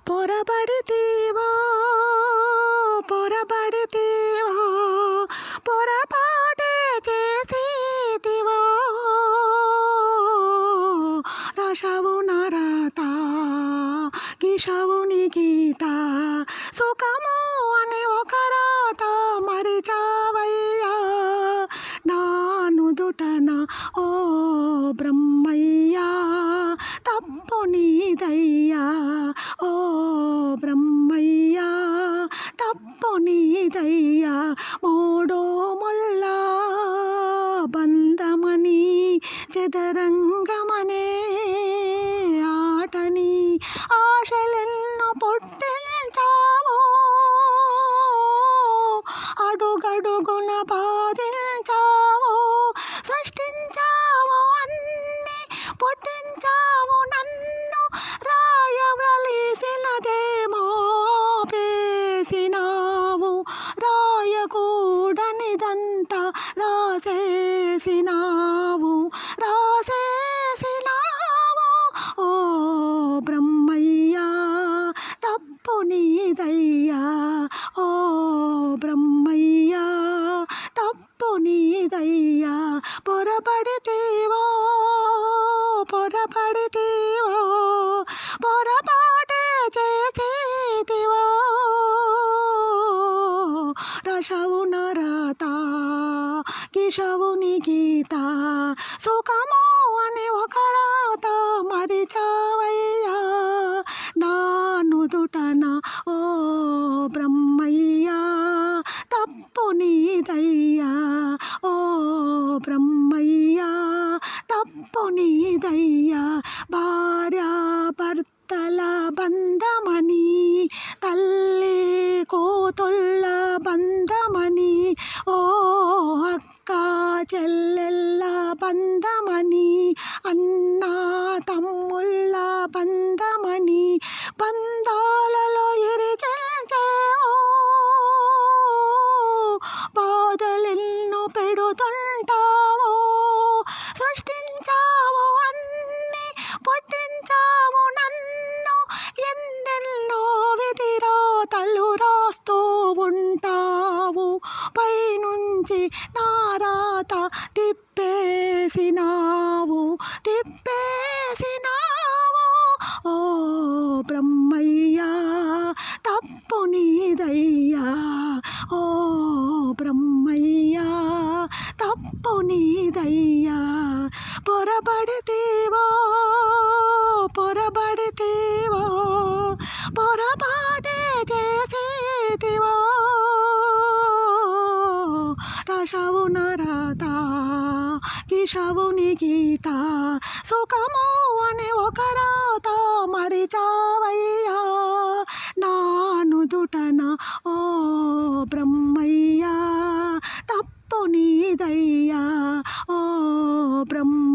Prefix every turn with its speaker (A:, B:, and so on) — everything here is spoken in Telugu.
A: పొరబడితేవో పొరబడితేవో పొరపాటే చేసేతివో రాశావు నా రాత గీశావు నీ గీత సుఖము అనే ఒక రాత మరిచావయ్యా నా నుదుటన ఓ బ్రహ్మయ్యా తప్పు నీదయ్యా ఓ బ్రహ్మయ్యా తప్పు నీదయ్యా మూడో ముల్ల బంధమని చదరంగమనే ఆటని ఆశలెన్నో పొట్టించావో అడుగడుగున బాధించావో సృష్టించావో అన్ని పుట్టించావు నన్ను రాయవలసినదేమో పేసినావు రాయకూడనిదంతా రాసేసినావు ఓ బ్రహ్మయ్యా తప్పు నీదయ్యా ఓ బ్రహ్మయ్యా తప్పు నీదయ్యా పొరపడితేవో పొరపాటే చేసేతివో రాశావు నా రాత గీశావు నీ గీత సుఖము అనే ఒక రాత మరిచావయ్యా నా నుదుటన ఓ బ్రహ్మయ్యా తప్పు నీదయ్యా ఓ బ్రహ్మయ్యా తప్పు నీదయ్యా భార్యాభర్తల బంధమని తల్లి కూతుళ్ళ బంధమని ఓ అక్క చెల్లెళ్ళ బంధమని అన్న తమ్ముళ్ళ బంధమని బంధాలలో ఇరిగించేవో బాధలెన్నో పెడుతుంటావో సృష్టించావు అన్ని పుట్టించావు నన్ను ఎన్నెన్నో విధిరాతలు రాస్తూ ఉంటావు పైనుంచి నా రాత తిప్పేసినావు ఓ బ్రహ్మయ్యా తప్పు నీదయ్యా ఓ బ్రహ్మయ్యా తప్పు నీదయ్యా పొరపడితేవో పొరపాటే చేసేతివో రాశావు నా రాత గీశావు నీ గీత సుఖము అనే ఒక రాత మరిచావయ్యా నా నుదుటన ఓ బ్రహ్మయ్యా తప్పు నీదయ్యా ఓ బ్రహ్మ